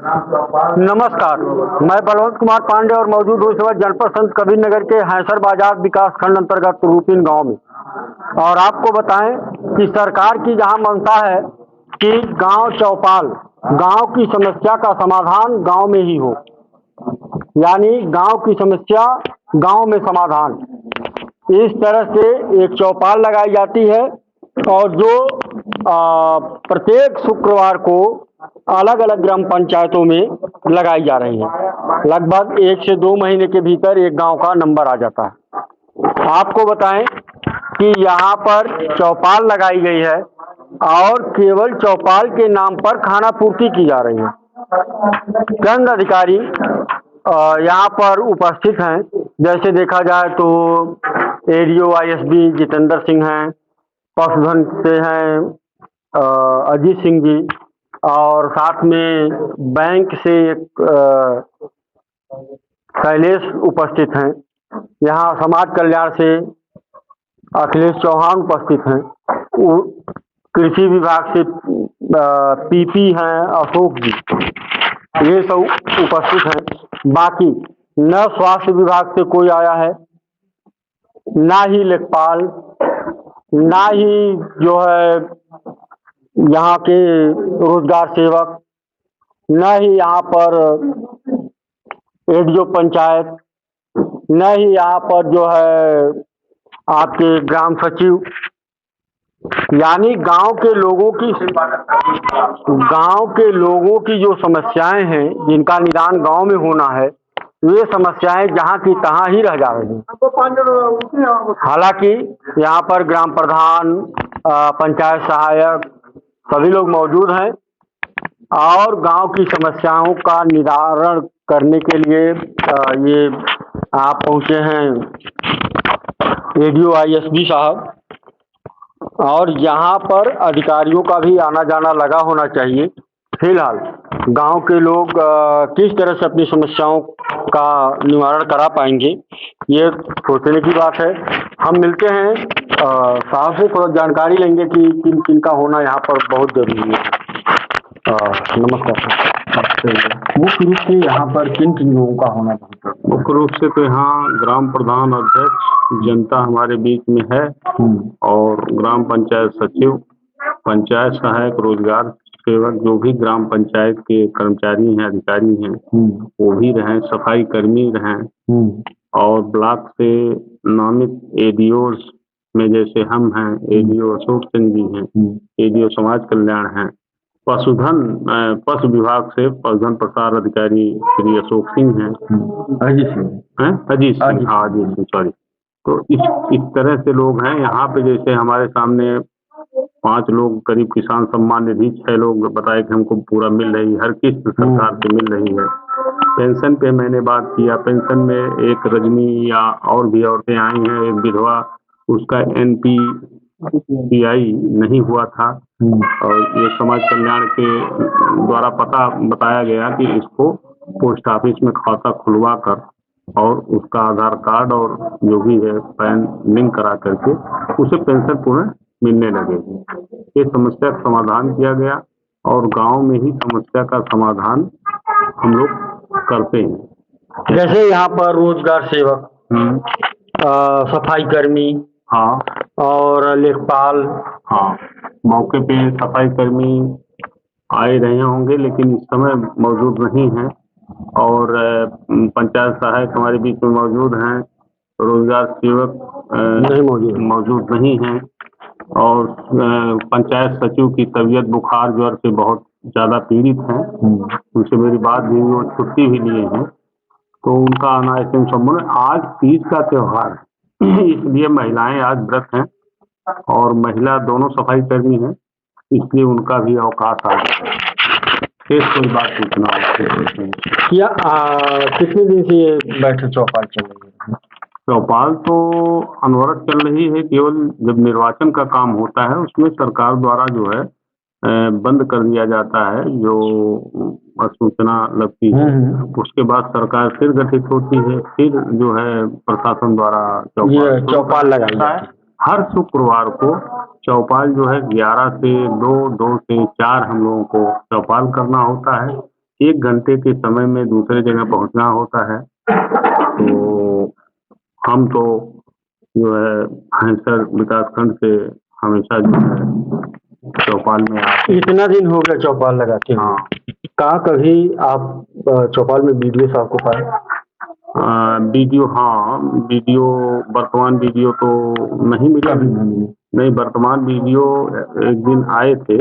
नमस्कार। मैं बलवंत कुमार पांडे और मौजूद हूँ इस वक्त जनपद संत कबीर नगर के हैसर बाजार विकास खंड अंतर्गत रूपिन गांव में। और आपको बताएं कि सरकार की जहां मंशा है कि गांव चौपाल, गांव की समस्या का समाधान गांव में ही हो, यानी गांव की समस्या गांव में समाधान, इस तरह से एक चौपाल लगाई जाती है और जो प्रत्येक शुक्रवार को अलग अलग ग्राम पंचायतों में लगाई जा रही है। लगभग 1 से 2 महीने के भीतर एक गांव का नंबर आ जाता है। आपको बताएं कि यहाँ पर चौपाल लगाई गई है और केवल चौपाल के नाम पर खाना पूर्ति की जा रही है। चंद अधिकारी यहाँ पर उपस्थित हैं। जैसे देखा जाए तो एडीओ आईएसबी जितेंद्र सिंह हैं, पशुधन से हैं अजीत सिंह जी, और साथ में बैंक से एक शैलेश उपस्थित हैं। यहाँ समाज कल्याण से अखिलेश चौहान उपस्थित हैं। कृषि विभाग से पीपी हैं अशोक जी, ये सब उपस्थित हैं। बाकी न स्वास्थ्य विभाग से कोई आया है, ना ही लेखपाल, ना ही जो है यहाँ के रोजगार सेवक, न ही यहाँ पर एडीओ पंचायत, न ही यहाँ पर जो है आपके ग्राम सचिव, यानी गांव के लोगों की जो समस्याएं हैं जिनका निदान गांव में होना है, वे समस्याएं जहां की तहां ही रह जा रही हैं। हालांकि यहाँ पर ग्राम प्रधान, पंचायत सहायक सभी लोग मौजूद हैं और गांव की समस्याओं का निवारण करने के लिए ये आप पहुंचे हैं एडीओ आईएसबी साहब। और यहाँ पर अधिकारियों का भी आना जाना लगा होना चाहिए। फिलहाल गांव के लोग किस तरह से अपनी समस्याओं का निवारण करा पाएंगे, ये सोचने की बात है। हम मिलते हैं साहब से, थोड़ा जानकारी लेंगे कि किन किन का होना यहाँ पर बहुत जरूरी है। नमस्कार। मुख्य रूप से यहाँ पर किन किन लोगों का होना बहुत जरूरी है? मुख्य रूप से तो यहाँ ग्राम प्रधान, अध्यक्ष, जनता हमारे बीच में है और ग्राम पंचायत सचिव, पंचायत सहायक, रोजगार सेवक, जो भी ग्राम पंचायत के कर्मचारी हैं, अधिकारी हैं, वो भी रहें, सफाई कर्मी रहें, और ब्लॉक से नामित एडीओ में जैसे हम हैं, एडीओ अशोक सिंह जी हैं, एडीओ समाज कल्याण हैं, पशु विभाग से पशुधन प्रसार अधिकारी श्री अशोक सिंह हैं, अजीत सिंह सॉरी। तो इस तरह से लोग हैं यहाँ पे। जैसे हमारे सामने 5 लोग करीब किसान सम्मान निधि, 6 लोग बताए कि हमको पूरा मिल रही है, हर किस्त सरकार से मिल रही है। पेंशन पे मैंने बात किया, पेंशन में एक रजनी या और भी औरतें आई हैं, एक विधवा, उसका NPCI नहीं हुआ था और ये समाज कल्याण के द्वारा बताया गया कि इसको पोस्ट ऑफिस में खाता खुलवा कर और उसका आधार कार्ड और जो भी है पैन लिंक करा करके उसे पेंशन पूर्ण मिलने लगेगी। ये समस्या का समाधान किया गया और गांव में ही समस्या का समाधान हम लोग करते हैं। जैसे यहाँ पर रोजगार सेवक, सफाई कर्मी, हाँ, और लेखपाल, हाँ, मौके पे सफाई कर्मी आए रहे होंगे लेकिन इस समय मौजूद नहीं हैं, और पंचायत सहायक हमारे बीच में मौजूद हैं, रोजगार सेवक मौजूद नहीं हैं, और पंचायत सचिव की तबीयत बुखार ज्वर से बहुत ज़्यादा पीड़ित हैं। उनसे मेरी बात भी, वो छुट्टी भी लिए हैं, तो उनका आना ऐसे संपूर्ण। आज तीज का त्यौहार है इसलिए महिलाएं आज व्रत हैं और महिला दोनों सफाई कर्मी हैं, इसलिए उनका भी अवकाश आ गया। कोई बात पूछना या कितने दिन से ये बैठक चौपाल चल रही है? चौपाल तो अनवरत चल रही है, केवल जब निर्वाचन का काम होता है उसमें सरकार द्वारा जो है बंद कर दिया जाता है, जो सूचना लगती है, उसके बाद सरकार फिर गठित होती है, फिर जो है प्रशासन द्वारा चौपाल लगाई है। हर शुक्रवार को चौपाल जो है 11 से 2, 2 से 4 हम लोगों को चौपाल करना होता है। 1 घंटे के समय में दूसरे जगह पहुंचना होता है। तो हम तो जो है हंसर विकासखंड से हमेशा जो है चौपाल में आते हैं। इतना दिन हो गया चौपाल लगाते हैं? हाँ। कहाँ कभी आप चौपाल में बीडीओ साहब को पाए? वीडियो, हाँ वीडियो, वर्तमान वीडियो तो नहीं मिला। नहीं, वर्तमान वीडियो एक दिन आए थे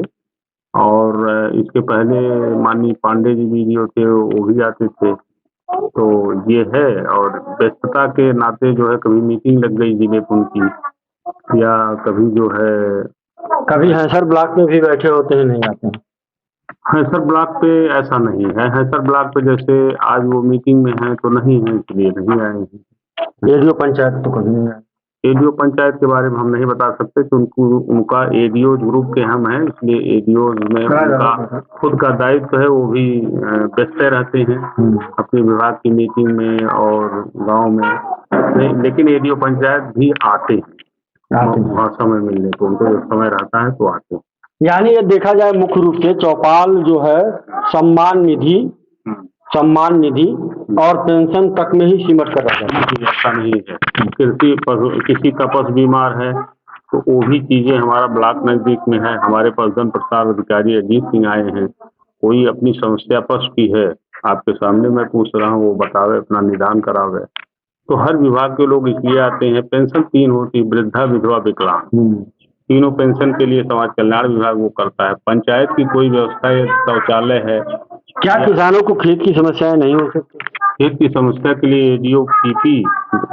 और इसके पहले माननीय पांडे जी वीडियो थे, वो भी आते थे। तो ये है, और व्यस्तता के नाते जो है कभी मीटिंग लग गई जिले की, या कभी जो है कभी हैसर ब्लॉक में भी बैठे होते हैं, नहीं आते हैं? हैसर ब्लॉक पे ऐसा नहीं है। हैसर ब्लॉक पे जैसे आज वो मीटिंग में है तो नहीं है, इसलिए नहीं आए हैं। एडीओ पंचायत तो कभी नहीं आए? एडीओ पंचायत के बारे में हम नहीं बता सकते कि उनका एडीओ ग्रुप के हम हैं, इसलिए एडीओ में उनका खुद का दायित्व है, वो भी व्यस्त रहते हैं अपने विभाग की मीटिंग में और गांव में। लेकिन एडीओ पंचायत भी आते हैं वहाँ समय मिलने, तो उनको जब समय रहता है तो आते हैं। यानी ये देखा जाए मुख्य रूप से चौपाल जो है सम्मान निधि और पेंशन तक में ही सिमट कर रहा है। ऐसा नहीं है। किसी का पशु बीमार है तो वो भी चीजें हमारा ब्लॉक नजदीक में है। हमारे पास जन प्रसार अधिकारी अजीत सिंह आए हैं, कोई अपनी समस्या पशु की है, आपके सामने मैं पूछ रहा हूँ, वो बतावे, अपना निदान करावे। तो हर विभाग के लोग इसलिए आते हैं। पेंशन 3 होती, वृद्धा, विधवा, विकलांग, तीनों पेंशन के लिए समाज कल्याण विभाग वो करता है। पंचायत की कोई व्यवस्था है, शौचालय है। क्या किसानों को खेत की समस्याएं नहीं हो सकती? खेत की समस्या के लिए एडीओ पीपी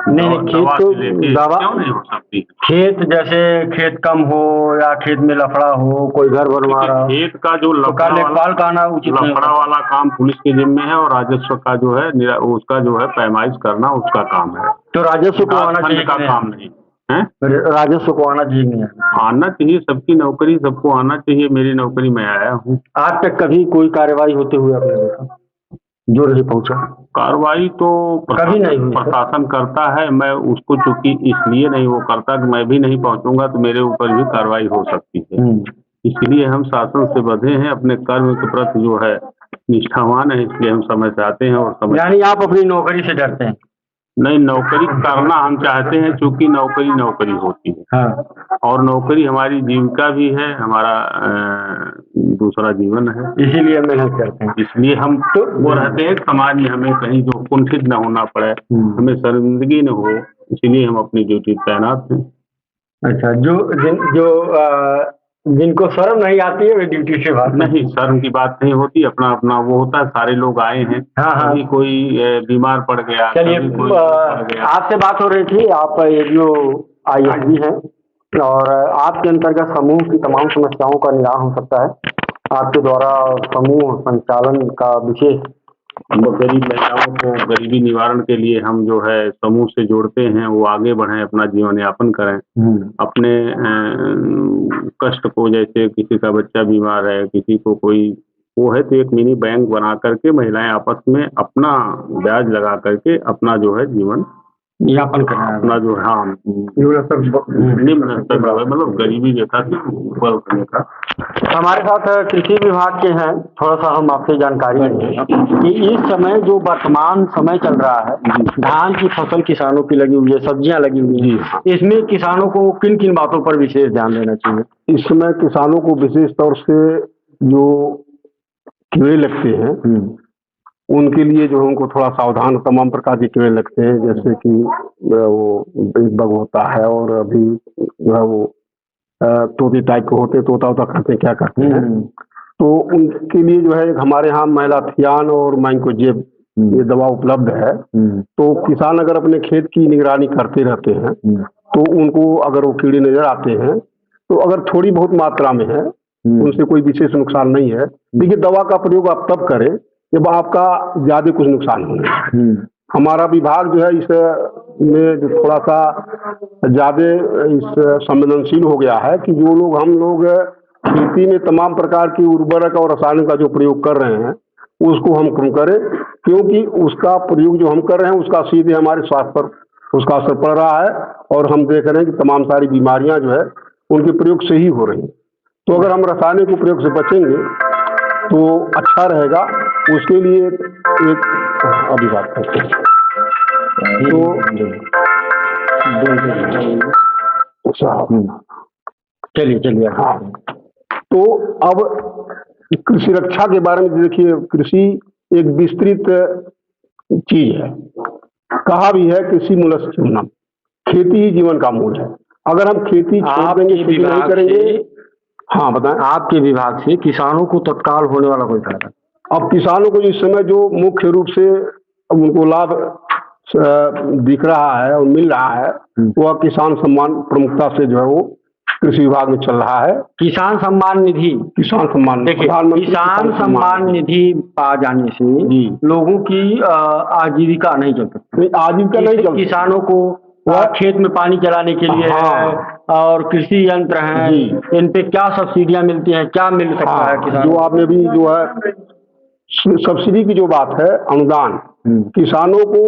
नहीं, खेत तो दवा क्यों नहीं हो सकती? खेत जैसे खेत कम हो या खेत में लफड़ा हो, कोई घर बनवा रहा हो, खेत का जो लफड़ा वाला काम पुलिस के जिम्मे है, और राजस्व का जो है उसका जो है पैमाइश करना उसका काम है। तो राजस्व को आना चाहिए का काम नहीं है। राजस्व को आना चाहिए, नहीं आना चाहिए। सबकी नौकरी सबको आना चाहिए। मेरी नौकरी मैं आया हूँ। आज तक कभी कोई कार्रवाई होते हुए आपने देखा जो नहीं पहुंचा? कार्रवाई तो कभी नहीं हुई। प्रशासन करता है, मैं उसको चूंकि इसलिए नहीं वो करता कि मैं भी नहीं पहुंचूंगा तो मेरे ऊपर भी कार्रवाई हो सकती है। इसलिए हम शासन से बंधे हैं, अपने कर्म के प्रति जो है निष्ठावान है, इसलिए हम समय से आते हैं। और समय, यानी आप अपनी नौकरी से डरते हैं? नहीं, नौकरी करना हम चाहते हैं, चूंकि नौकरी होती है। हाँ। और नौकरी हमारी जीविका भी है, हमारा दूसरा जीवन है, इसीलिए मेहनत करते हैं। इसलिए हम तो वो रहते हैं समाज में, हमें कहीं जो कुंठित न होना पड़े, हमें शर्मिंदगी न हो, इसलिए हम अपनी ड्यूटी तैनात हैं। अच्छा, जिनको शर्म नहीं आती है वे ड्यूटी से बात नहीं, शर्म की बात नहीं होती, अपना अपना वो होता है। सारे लोग आए हैं। हाँ। कभी कोई बीमार पड़ गया। चलिए, आपसे बात हो रही थी, आप एडीओ आईएसडी हैं और आपके अंतर्गत समूह की तमाम समस्याओं का निदान हो सकता है। आपके द्वारा समूह संचालन का विशेष गरीब महिलाओं को गरीबी निवारण के लिए हम जो है समूह से जोड़ते हैं, वो आगे बढ़ें, अपना जीवन यापन करें। अपने कष्ट को, जैसे किसी का बच्चा बीमार है, किसी को कोई वो है, तो एक मिनी बैंक बना करके महिलाएं आपस में अपना ब्याज लगा करके अपना जो है जीवन यापन करना, अपना जो है निम्न स्तर, मतलब गरीबी रेखा से ऊपर उठने का। हमारे साथ कृषि विभाग के हैं, थोड़ा सा हम आपसे जानकारी लेंगे कि इस समय जो वर्तमान समय चल रहा है, धान की फसल किसानों की लगी हुई है, सब्जियां लगी हुई है, इसमें किसानों को किन किन बातों पर विशेष ध्यान देना चाहिए? इस समय किसानों को विशेष तौर से जो कीड़े लगते हैं उनके लिए जो उनको थोड़ा सावधान, तमाम प्रकार के कीड़े लगते हैं, जैसे कि वो बग होता है, और अभी जो है वो तोते टाइप के होते, तोता करते क्या करते हैं, तो उनके लिए जो है हमारे यहाँ मेलाथियान और मैंकोजेब ये दवा उपलब्ध है। तो किसान अगर अपने खेत की निगरानी करते रहते हैं तो उनको अगर वो कीड़े नजर आते हैं, तो अगर थोड़ी बहुत मात्रा में है, उनसे कोई विशेष नुकसान नहीं है। देखिए, दवा का प्रयोग आप तब करें जब आपका ज्यादा कुछ नुकसान होने। हमारा विभाग जो है इसमें जो थोड़ा सा ज्यादा इस संवेदनशील हो गया है कि जो लोग हम लोग खेती में तमाम प्रकार की उर्वरक और रसायन का जो प्रयोग कर रहे हैं उसको हम कम करें, क्योंकि उसका प्रयोग जो हम कर रहे हैं उसका सीधे हमारे स्वास्थ्य पर उसका असर पड़ रहा है, और हम देख रहे हैं कि तमाम सारी बीमारियां जो है उनके प्रयोग से ही हो रही हैं। तो अगर हम रासायनिक प्रयोग से बचेंगे तो अच्छा रहेगा। उसके लिए एक अभी बात करते हैं। चलिए चलिए। हाँ, तो अब कृषि रक्षा के बारे में देखिए, कृषि एक विस्तृत चीज है। कहा भी है कृषि मूलस्य जीवनम, खेती ही जीवन का मूल है। अगर हम खेती छोड़ देंगे, खेती नहीं करेंगे। हाँ बताएं। आपके विभाग से किसानों को तत्काल होने वाला कोई फायदा? अब किसानों को इस समय जो मुख्य रूप से उनको लाभ दिख रहा है और मिल रहा है, वह किसान सम्मान प्रमुखता से जो है वो कृषि विभाग में चल रहा है। किसान सम्मान निधि, किसान सम्मान, देखिए किसान सम्मान निधि आ जाने से लोगों की आजीविका नहीं चल सकती। आजीविका नहीं चल, किसानों को खेत में पानी चलाने के लिए है, और कृषि यंत्र हैं, इन पे क्या सब्सिडियां मिलती हैं, क्या मिल सकता है किसान? जो आपने भी जो है सब्सिडी की जो बात है, अनुदान किसानों को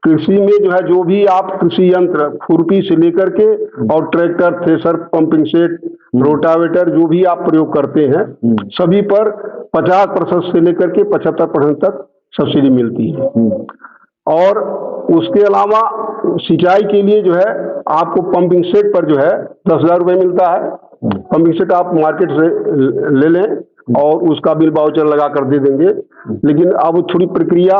कृषि में जो है, जो भी आप कृषि यंत्र खुरपी से लेकर के और tractor, thresher, pumping set, rotavator जो भी आप प्रयोग करते हैं, सभी पर 50% से लेकर के 75% तक सब्सिडी मिलती है। और उसके अलावा सिंचाई के लिए जो है आपको पंपिंग सेट पर जो है 10,000 रुपये मिलता है। पंपिंग सेट आप मार्केट से ले लें और उसका बिल वाउचर लगा कर दे देंगे। लेकिन अब थोड़ी प्रक्रिया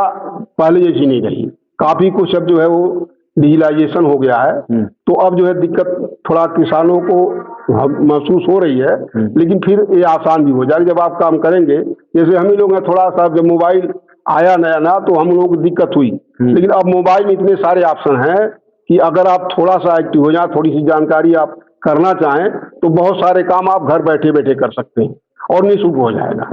पहले जैसी नहीं रही, काफी कुछ अब जो है वो डिजिटलाइजेशन हो गया है। तो अब जो है दिक्कत थोड़ा किसानों को महसूस हो रही है, लेकिन फिर ये आसान भी हो जाएगा जब आप काम करेंगे। जैसे हम ही लोग हैं, थोड़ा सा जब मोबाइल आया नया ना, तो हम लोगों को दिक्कत हुई, लेकिन अब मोबाइल में इतने सारे ऑप्शन हैं कि अगर आप थोड़ा सा एक्टिव हो जाए, थोड़ी सी जानकारी आप करना चाहें, तो बहुत सारे काम आप घर बैठे बैठे कर सकते हैं और निःशुल्क हो जाएगा।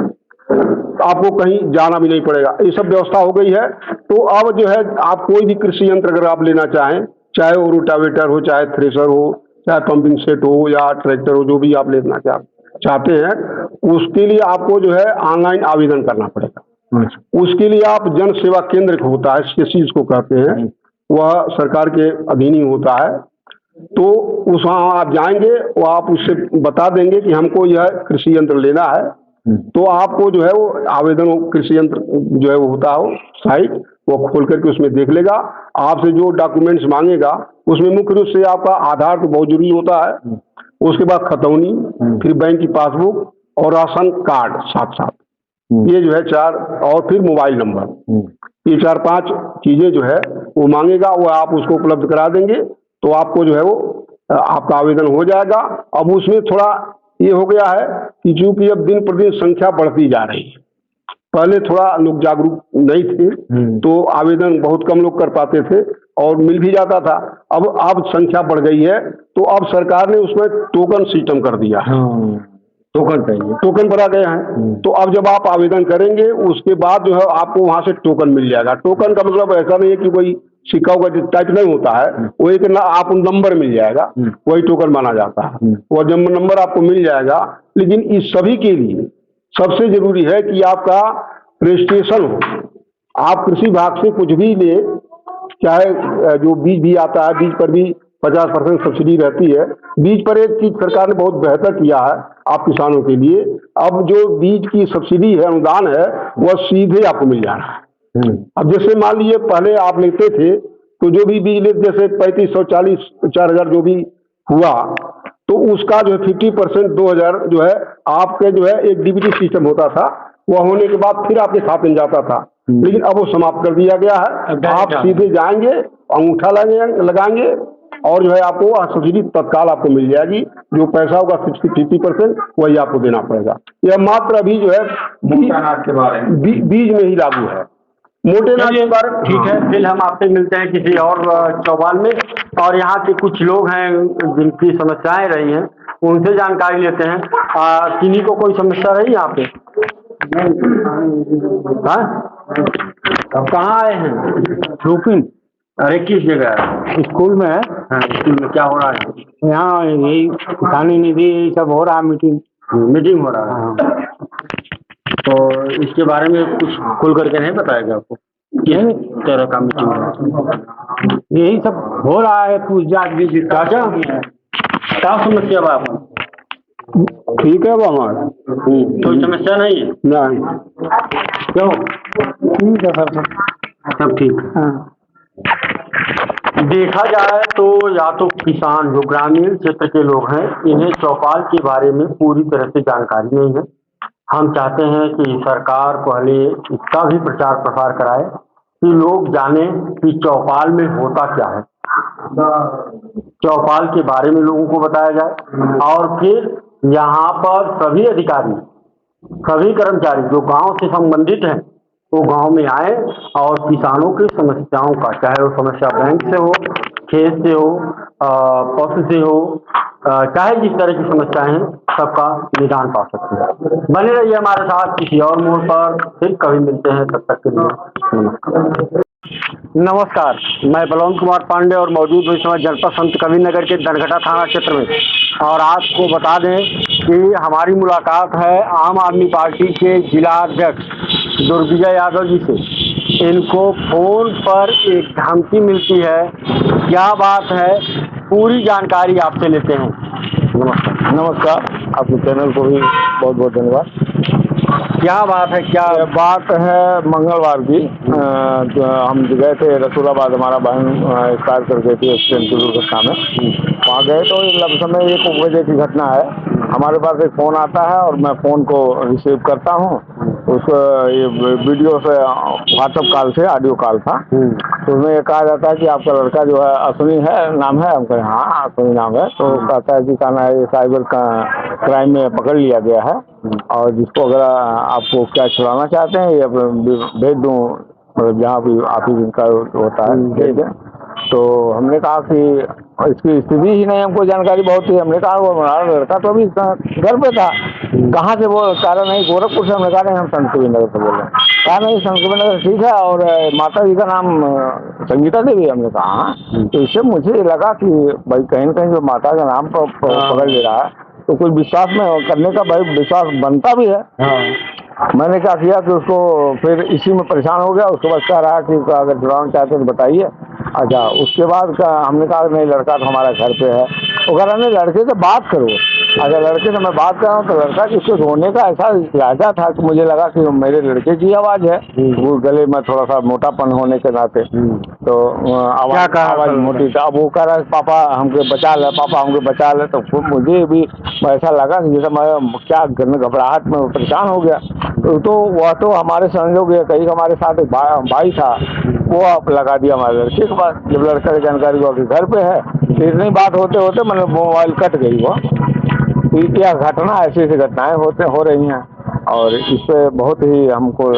आपको कहीं जाना भी नहीं पड़ेगा, ये सब व्यवस्था हो गई है। तो अब जो है आप कोई भी कृषि यंत्र अगर आप लेना चाहें, चाहे वो रोटावेटर हो, चाहे थ्रेसर हो, चाहे पंपिंग सेट हो या ट्रैक्टर हो, जो भी आप लेना चाहते हैं, उसके लिए आपको जो है ऑनलाइन आवेदन करना पड़ेगा। उसके लिए आप जन सेवा केंद्र होता है, सीएससी जिसको कहते हैं, वह सरकार के अधीन ही होता है। तो उस वहाँ आप जाएंगे, वो आप उससे बता देंगे कि हमको यह कृषि यंत्र लेना है, तो आपको जो है वो आवेदन, कृषि यंत्र जो है वो होता हो साइट, वो खोल करके उसमें देख लेगा। आपसे जो डॉक्यूमेंट्स मांगेगा उसमें मुख्य रूप से आपका आधार तो बहुत जरूरी होता है, उसके बाद खतौनी, फिर बैंक की पासबुक और राशन कार्ड साथ साथ, ये जो है 4, और फिर मोबाइल नंबर, ये 4-5 चीजें जो है वो मांगेगा, वो आप उसको उपलब्ध करा देंगे तो आपको जो है वो आपका आवेदन हो जाएगा। अब उसमें थोड़ा ये हो गया है कि चूंकि अब दिन प्रतिदिन संख्या बढ़ती जा रही है, पहले थोड़ा लोग जागरूक नहीं थे, तो आवेदन बहुत कम लोग कर पाते थे और मिल भी जाता था। अब संख्या बढ़ गई है, तो अब सरकार ने उसमें टोकन सिस्टम कर दिया है। टोकन चाहिए, टोकन बना गए हैं। तो अब जब आप आवेदन करेंगे उसके बाद जो है आपको वहां से टोकन मिल जाएगा। टोकन का मतलब ऐसा नहीं है कि कोई सिक्का का टाइप नहीं होता है, वो एक आप नंबर मिल जाएगा, वही टोकन माना जाता है। वो जब नंबर आपको मिल जाएगा, लेकिन इस सभी के लिए सबसे जरूरी है कि आपका रजिस्ट्रेशन हो। आप कृषि विभाग से कुछ भी ले, चाहे जो बीज भी आता है, बीज पर भी 50% सब्सिडी रहती है। बीज पर एक चीज सरकार ने बहुत बेहतर किया है आप किसानों के लिए, अब जो बीज की सब्सिडी है, अनुदान है, वह सीधे आपको मिल जा रहा है। अब जैसे मान लीजिए पहले आप लेते थे तो जो भी बीज लेते, जैसे 3500, 40, 4000 जो भी हुआ, तो उसका जो है 50% 2000 जो है आपके जो है एक डीबीटी सिस्टम होता था, वह होने के बाद फिर आपके खाते में जाता था, लेकिन अब वो समाप्त कर दिया गया है। आप सीधे जाएंगे, अंगूठा लगाएंगे और जो है आपको सब्सिडी तत्काल आपको मिल जाएगी। जो पैसा होगा 50% वही आपको देना पड़ेगा। यह मात्र अभी जो है बीज में ही लागू है, मोटे अनाज के बारे में। ठीक है, फिर हम आपसे मिलते हैं किसी और चौपाल में, और यहाँ के कुछ लोग हैं जिनकी समस्याएं रही हैं, उनसे जानकारी लेते हैं। किन्हीं को कोई समस्या रही यहाँ पे? अब कहाँ आए हैं? रूपिन? अरे किस जगह? स्कूल में है। हाँ, स्कूल में क्या हो रहा है? यहाँ यही किसानी निधि यही सब हो रहा है, मीटिंग हो रहा है। तो इसके बारे में कुछ खुल करके नहीं बताएगा आपको? किस तरह का मीटिंग है? यही सब हो रहा है, पूछ जांच भी। क्या समस्या है आपको? ठीक है हमारा, कोई समस्या नहीं है? नहीं। क्यों? ठीक है सर। सब ठीक है। हाँ। देखा जाए तो या तो किसान जो ग्रामीण क्षेत्र के लोग हैं, इन्हें चौपाल के बारे में पूरी तरह से जानकारी नहीं है। हम चाहते हैं कि सरकार पहले इसका भी प्रचार प्रसार कराए कि लोग जाने कि चौपाल में होता क्या है, चौपाल के बारे में लोगों को बताया जाए, और फिर यहाँ पर सभी अधिकारी, सभी कर्मचारी जो गांव से संबंधित हैं, वो गांव में आए और किसानों की समस्याओं का, चाहे वो समस्या बैंक से हो, खेत से हो, पशु से हो, चाहे जिस तरह की समस्याएं हैं, सबका निदान पा सकते हैं। बने रहिए हमारे साथ किसी और मोड़ पर, फिर कभी मिलते हैं, तब तक के लिए नमस्कार। नमस्कार, मैं बलवंत कुमार पांडे और मौजूद हूँ इस समय जनपद संत कबीरनगर के दनघटा थाना क्षेत्र में। और आपको बता दें कि हमारी मुलाकात है आम आदमी पार्टी के जिला अध्यक्ष दुर्विजय यादव जी से। इनको फोन पर एक धमकी मिलती है, क्या बात है, पूरी जानकारी आपसे लेते हैं। नमस्कार। नमस्कार, आपके चैनल को भी बहुत बहुत धन्यवाद। क्या बात है? क्या बात है मंगलवार की, तो हम गए थे रसूलाबाद, हमारा बहन एक्सपायर कर गई थी एक्सीडेंट की दुर्घटना में। वहाँ गए तो समय 1 बजे की घटना है। हमारे पास एक फ़ोन आता है और मैं फ़ोन को रिसीव करता हूँ। उसको ये वीडियो से व्हाट्सएप कॉल से ऑडियो कॉल था, तो उसमें ये कहा जाता है कि आपका लड़का जो है अश्विनी है, नाम है। हम कहें हाँ अश्विनी नाम है। तो कहता है कि कहना है साइबर क्राइम में पकड़ लिया गया है, और जिसको अगर आपको क्या छुड़ाना चाहते हैं ये भेज दूँ, मतलब जहाँ भी आप ही का होता है भेज दें। तो हमने कहा कि इसकी स्थिति ही नहीं, हमको जानकारी बहुत थी। हमने कहा वो हमारा लड़का तो अभी घर पे था, कहाँ से वो कारण नहीं गोरखपुर से। हमने कहा नहीं हम संत कबीरनगर से बोल रहे हैं। कहा नहीं संत कबीरनगर ठीक है, और माता जी का नाम संगीता देवी। हमने कहा हाँ। तो इससे मुझे लगा कि भाई कहीं न कहीं जो माता का नाम पकड़ ले रहा है, तो कोई विश्वास में करने का भाई विश्वास बनता भी है। मैंने क्या किया कि उसको फिर इसी में परेशान हो गया। उसके बाद कह रहा कि अगर छुड़ाना चाहते हैं तो बताइए। अच्छा, उसके बाद हमने कहा नहीं लड़का तो हमारा घर पे है। वो कह रहा नहीं लड़के से बात करो। अगर लड़के से मैं बात कर रहा हूँ तो लड़का की उसके रोने का ऐसा लहजा था कि मुझे लगा कि मेरे लड़के की आवाज़ है। वो गले में थोड़ा सा मोटापन होने के नाते तो आवाज़ मोटी था। अब वो कह रहा है पापा हमको बचा ले, पापा हमको बचा ले। तो मुझे भी ऐसा लगा कि जैसे मैं क्या घबराहट में परेशान हो गया। तो वह तो हमारे संयोग कहीं हमारे साथ एक भाई था, वो आप लगा दिया हमारे लड़के के पास। जब लड़का की जानकारी हुआ कि घर पे है, तो इतनी बात होते होते मतलब मोबाइल कट गई। वो क्या घटना, ऐसी ऐसी घटनाएं हो रही हैं। और इस पर बहुत ही हमको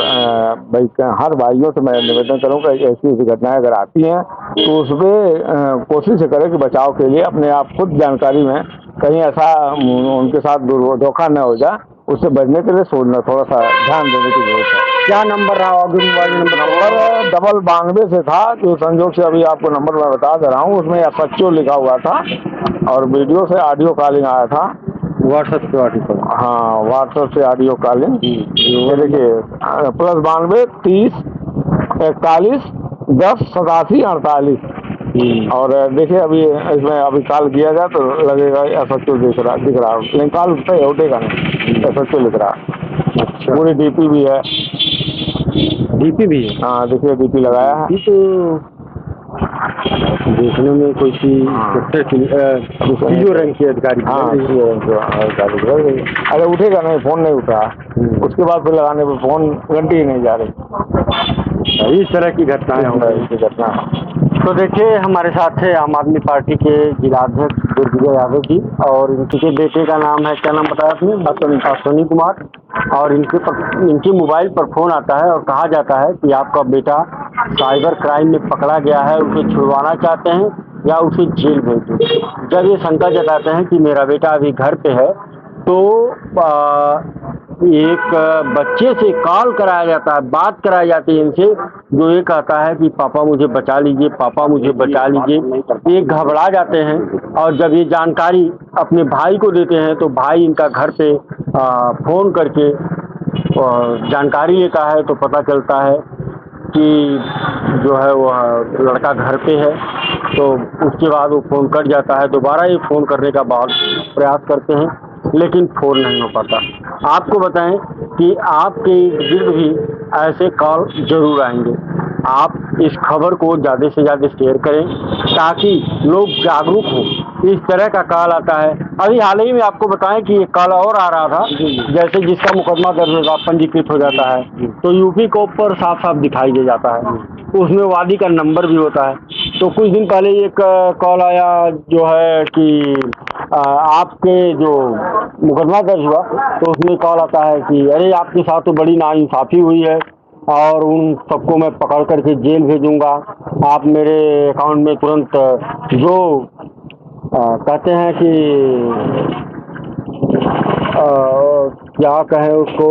भाई हर भाइयों से मैं निवेदन करूँगा कि ऐसी ऐसी घटनाएं अगर आती हैं तो उस पर कोशिश करें कि बचाव के लिए अपने आप खुद जानकारी में कहीं ऐसा उनके साथ धोखा न हो जाए। उससे बचने के लिए सोचना, थोड़ा सा ध्यान देने की जरूरत है। क्या नंबर रहा होगा? मोबाइल नंबर 92 से था, जो संयोग से अभी आपको नंबर मैं बता दे रहा हूँ। उसमें SHO लिखा हुआ था और वीडियो से ऑडियो कॉलिंग आया था। व्हाट्सएप से ऑडियो? हाँ, व्हाट्सएप से ऑडियो कॉलिंग। ये देखिए +92 30 41 10 87 48। और देखिए अभी इसमें अभी कॉल किया जाए तो लगेगा SHO दिख रहा, लेकिन कॉल उठेगा नहीं, SHO लिख रहा। अच्छा, पूरी DP भी है। DP भी है? हाँ देखिए DP लगाया है। तो देखने में कोई जो रंग की अधिकारी। हाँ अरे उठेगा नहीं, फोन नहीं उठा। उसके बाद फिर लगाने पर फोन घंटी ही नहीं जा रही। इस तरह की घटनाएं हो रही घटना। तो देखिए हमारे साथ है आम आदमी पार्टी के जिलाध्यक्ष दुर्विजय यादव जी, और इनके बेटे का नाम है, क्या नाम बताया आपने? अश्विनी कुमार। और इनके मोबाइल पर फोन आता है और कहा जाता है कि आपका बेटा साइबर क्राइम में पकड़ा गया है, उसे छुड़वाना चाहते हैं या उसे जेल भेज दो। जब ये शंका जताते हैं कि मेरा बेटा अभी घर पे है, तो एक बच्चे से कॉल कराया जाता है, बात कराई जाती है इनसे, जो ये कहता है कि पापा मुझे बचा लीजिए, पापा मुझे बचा लीजिए। ये घबरा जाते हैं और जब ये जानकारी अपने भाई को देते हैं तो भाई इनका घर पे फ़ोन करके जानकारी लेता है, तो पता चलता है कि जो है वह लड़का घर पे है। तो उसके बाद वो फ़ोन कट जाता है। दोबारा ये फ़ोन करने का बहुत प्रयास करते हैं लेकिन फ़ोन नहीं हो पाता। आपको बताएं कि आपके इर्द-गिर्द भी ऐसे कॉल ज़रूर आएंगे। आप इस खबर को ज़्यादा से ज़्यादा शेयर करें ताकि लोग जागरूक हों। इस तरह का कॉल आता है। अभी हाल ही में आपको बताएं कि एक कॉल और आ रहा था, जैसे जिसका मुकदमा दर्ज होगा, पंजीकृत हो जाता है, तो यूपी कोड पर साफ-साफ दिखाई दे जाता है। उसमें वादी का नंबर भी होता है। तो कुछ दिन पहले एक कॉल आया जो है कि आपके जो मुकदमा दर्ज हुआ, तो उसमें कॉल आता है कि अरे आपके साथ तो बड़ी नाइंसाफ़ी हुई है और उन सबको मैं पकड़ करके जेल भेजूँगा। आप मेरे अकाउंट में तुरंत जो कहते हैं कि क्या कहें उसको,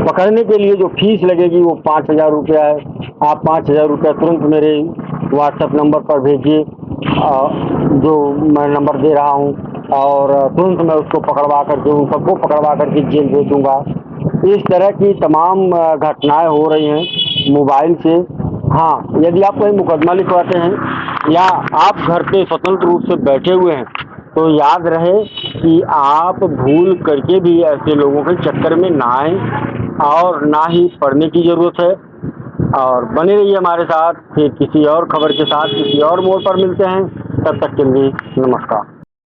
पकड़ने के लिए जो फीस लगेगी वो 5,000 रुपया है। आप 5,000 रुपया तुरंत मेरे व्हाट्सएप नंबर पर भेजिए, जो मैं नंबर दे रहा हूँ, और तुरंत मैं उसको पकड़वा करके उन सबको पकड़वा करके जेल भेज दूँगा। इस तरह की तमाम घटनाएं हो रही हैं मोबाइल से। हाँ, यदि आप कोई मुकदमा लिखवाते हैं या आप घर पे स्वतंत्र रूप से बैठे हुए हैं, तो याद रहे कि आप भूल करके भी ऐसे लोगों के चक्कर में ना आएँ, और ना ही पढ़ने की ज़रूरत है। और बने रहिए हमारे साथ, फिर किसी और खबर के साथ किसी और मोड़ पर मिलते हैं। तब तक के लिए नमस्कार।